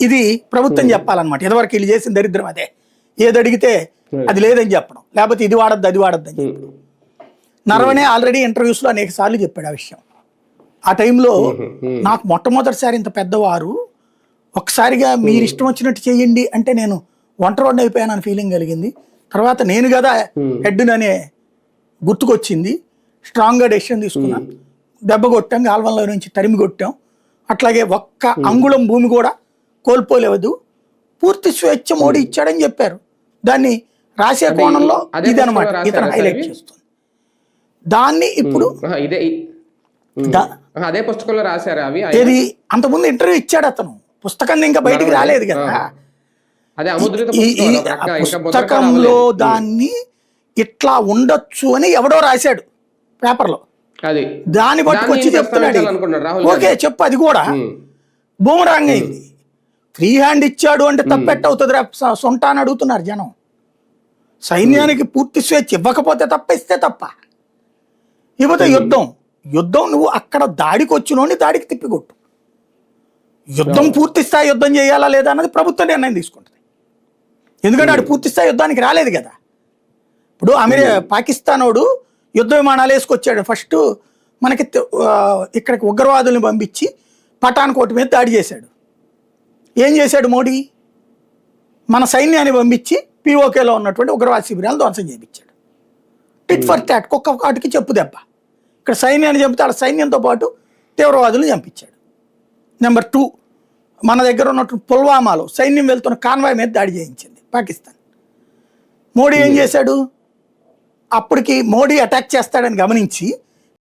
ఇది ప్రభుత్వం చెప్పాలన్నమాట. ఇదివరకు వీళ్ళు చేసిన దరిద్రం అదే, ఏది అడిగితే అది లేదని చెప్పడం, లేకపోతే ఇది వాడద్దు అది వాడద్దు అని చెప్పడం. నరవణే ఆల్రెడీ ఇంటర్వ్యూస్లో అనేక సార్లు చెప్పాడు ఆ విషయం. ఆ టైంలో నాకు మొట్టమొదటిసారి ఇంత పెద్దవారు ఒక్కసారిగా మీరు ఇష్టం వచ్చినట్టు చేయండి అంటే నేను ఒంటరి అయిపోయానని ఫీలింగ్ కలిగింది. తర్వాత నేను కదా హెడ్ననే గుర్తుకొచ్చింది. స్ట్రాంగ్గా డెసిషన్ తీసుకున్నాను. దెబ్బ కొట్టాం, గాల్వన్లో నుంచి తరిమి కొట్టాం. అట్లాగే ఒక్క అంగుళం భూమి కూడా కోల్పోలేదు. పూర్తి స్వేచ్ఛ మోడీ ఇచ్చాడని చెప్పారు. దాన్ని రాసే కోణంలో ఇదనమాట ఇతను హైలైట్ చేస్తుంది. దాన్ని ఇప్పుడు అదే పుస్తకంలో రాశారు. అవి ఏది అంతకుముందు ఇంటర్వ్యూ ఇచ్చాడు అతను, పుస్తకం ఇంకా బయటికి రాలేదు కదా. పుస్తకంలో దాన్ని ఇట్లా ఉండొచ్చు అని ఎవడో రాశాడు పేపర్లో, దాన్ని పట్టుకొచ్చి చెప్తున్నాడు. ఓకే చెప్పు, అది కూడా బూమరాంగ్ అయింది. ఫ్రీ హ్యాండ్ ఇచ్చాడు అంటే తప్పెట్ట అవుతుంది సొంట అని అడుగుతున్నారు జనం. సైన్యానికి పూర్తి స్వేచ్ఛ ఇవ్వకపోతే తప్ప, ఇస్తే తప్ప. ఇకపోతే యుద్ధం నువ్వు అక్కడ దాడికి వచ్చినోని దాడికి తిప్పికొట్టు. యుద్ధం పూర్తి స్థాయి యుద్ధం చేయాలా లేదా అన్నది ప్రభుత్వం నిర్ణయం తీసుకుంటుంది. ఎందుకంటే ఆడు పూర్తి స్థాయి యుద్ధానికి రాలేదు కదా. ఇప్పుడు పాకిస్తానోడు యుద్ధ విమానాలు వేసుకొచ్చాడు. ఫస్ట్ మనకి ఇక్కడికి ఉగ్రవాదుల్ని పంపించి పఠాన్కోట్ మీద దాడి చేశాడు. ఏం చేశాడు మోడీ? మన సైన్యాన్ని పంపించి పిఓకేలో ఉన్నటువంటి ఉగ్రవాద శిబిరాలను ధ్వంసం చేయించాడు. టిట్ ఫర్ టాట్, కుక్క కాటుకి చెప్పు దెబ్బ. ఇక్కడ సైన్యాన్ని చంపితే ఆడ సైన్యంతో పాటు తీవ్రవాదులను చంపించాడు. నెంబర్ 2, మన దగ్గర ఉన్నటువంటి పుల్వామాలో సైన్యం వెళ్తున్న కాన్వాయ్ మీద దాడి చేయించింది పాకిస్తాన్. మోడీ ఏం చేశాడు? అప్పటికి మోడీ అటాక్ చేస్తాడని గమనించి